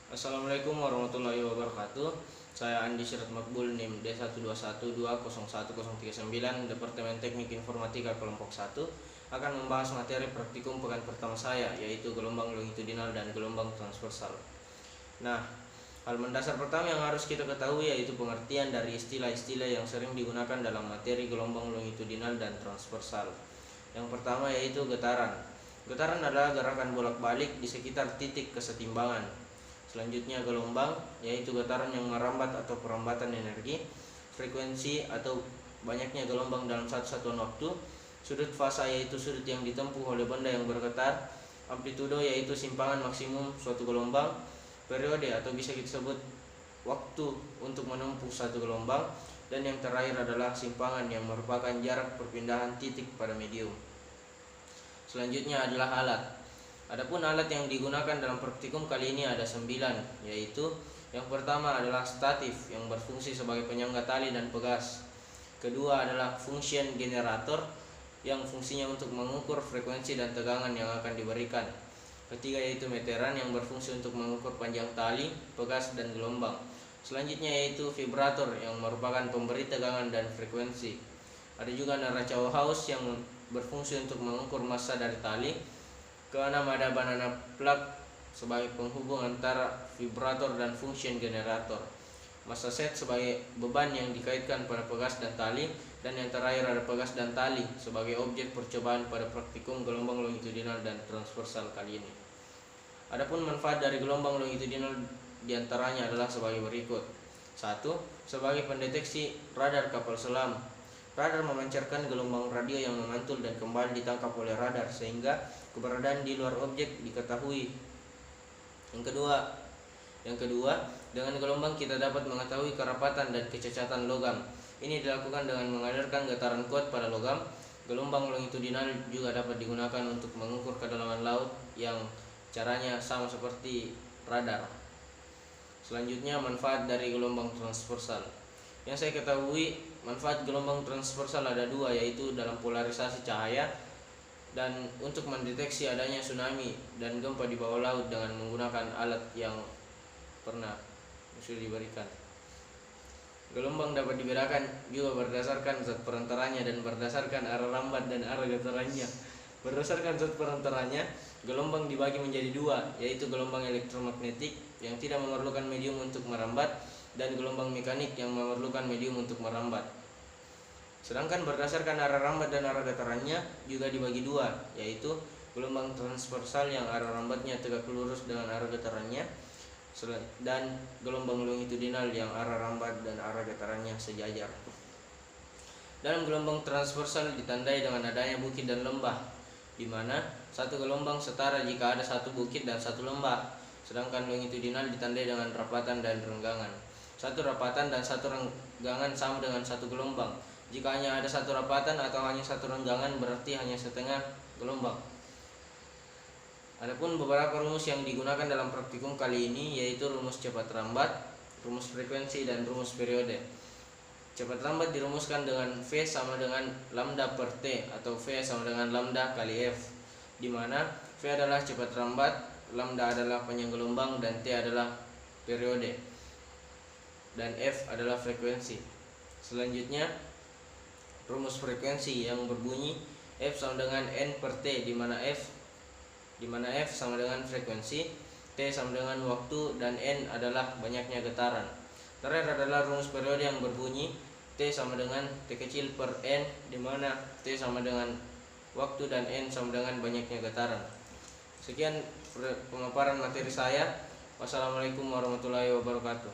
Assalamualaikum warahmatullahi wabarakatuh. Saya Andi Syirat Makbul, NIM D121201039, Departemen Teknik Informatika kelompok 1, akan membahas materi praktikum pekan pertama saya, yaitu gelombang longitudinal dan gelombang transversal. Nah, hal mendasar pertama yang harus kita ketahui yaitu pengertian dari istilah-istilah yang sering digunakan dalam materi gelombang longitudinal dan transversal. Yang pertama yaitu getaran. Getaran adalah gerakan bolak-balik di sekitar titik kesetimbangan. Selanjutnya gelombang, yaitu getaran yang merambat atau perambatan energi. Frekuensi atau banyaknya gelombang dalam satu satuan waktu. Sudut fasa, yaitu sudut yang ditempuh oleh benda yang bergetar. Amplitudo, yaitu simpangan maksimum suatu gelombang. Periode atau bisa kita sebut waktu untuk menempuh satu gelombang. Dan yang terakhir adalah simpangan, yang merupakan jarak perpindahan titik pada medium. Selanjutnya adalah alat. Adapun alat yang digunakan dalam praktikum kali ini ada 9, yaitu yang pertama adalah statif yang berfungsi sebagai penyangga tali dan pegas. Kedua adalah function generator yang fungsinya untuk mengukur frekuensi dan tegangan yang akan diberikan. Ketiga yaitu meteran yang berfungsi untuk mengukur panjang tali, pegas dan gelombang. Selanjutnya yaitu vibrator yang merupakan pemberi tegangan dan frekuensi. Ada juga Narachow house yang berfungsi untuk mengukur massa dari tali. Keenam ada banana plug sebagai penghubung antara vibrator dan function generator. Massa set sebagai beban yang dikaitkan pada pegas dan tali. Dan yang terakhir ada pegas dan tali sebagai objek percobaan pada praktikum gelombang longitudinal dan transversal kali ini. Adapun manfaat dari gelombang longitudinal diantaranya adalah sebagai berikut. 1. Sebagai pendeteksi radar kapal selam. Radar memancarkan gelombang radio yang memantul dan kembali ditangkap oleh radar sehingga keberadaan di luar objek diketahui. Yang kedua, dengan gelombang kita dapat mengetahui kerapatan dan kecacatan logam. Ini dilakukan dengan mengadarkan getaran kuat pada logam. Gelombang longitudinal juga dapat digunakan untuk mengukur kedalaman laut yang caranya sama seperti radar. Selanjutnya manfaat dari gelombang transversal. Yang saya ketahui manfaat gelombang transversal ada 2, yaitu dalam polarisasi cahaya dan untuk mendeteksi adanya tsunami dan gempa di bawah laut dengan menggunakan alat yang sudah diberikan. Gelombang dapat dibedakan juga berdasarkan zat perantaranya dan berdasarkan arah rambat dan arah getarannya. Berdasarkan zat perantaranya, gelombang dibagi menjadi 2, yaitu gelombang elektromagnetik yang tidak memerlukan medium untuk merambat dan gelombang mekanik yang memerlukan medium untuk merambat. Sedangkan berdasarkan arah rambat dan arah getarannya juga dibagi 2, yaitu gelombang transversal yang arah rambatnya tegak lurus dengan arah getarannya dan gelombang longitudinal yang arah rambat dan arah getarannya sejajar. Dalam gelombang transversal ditandai dengan adanya bukit dan lembah, di mana satu gelombang setara jika ada satu bukit dan satu lembah. Sedangkan longitudinal ditandai dengan rapatan dan renggangan. Satu rapatan dan satu renggangan sama dengan satu gelombang. Jika hanya ada satu rapatan atau hanya satu renggangan berarti hanya setengah gelombang. Adapun beberapa rumus yang digunakan dalam praktikum kali ini yaitu rumus cepat rambat, rumus frekuensi dan rumus periode. Cepat rambat dirumuskan dengan V sama dengan lambda per T atau V sama dengan lambda kali F, di mana V adalah cepat rambat, lambda adalah panjang gelombang dan T adalah periode dan F adalah frekuensi. Selanjutnya rumus frekuensi yang berbunyi F sama dengan N per T, di mana F sama dengan frekuensi, T sama dengan waktu, dan N adalah banyaknya getaran. Terakhir adalah rumus periode yang berbunyi T sama dengan T kecil per N, di mana T sama dengan waktu dan N sama dengan banyaknya getaran. Sekian pemaparan materi saya. Wassalamualaikum warahmatullahi wabarakatuh.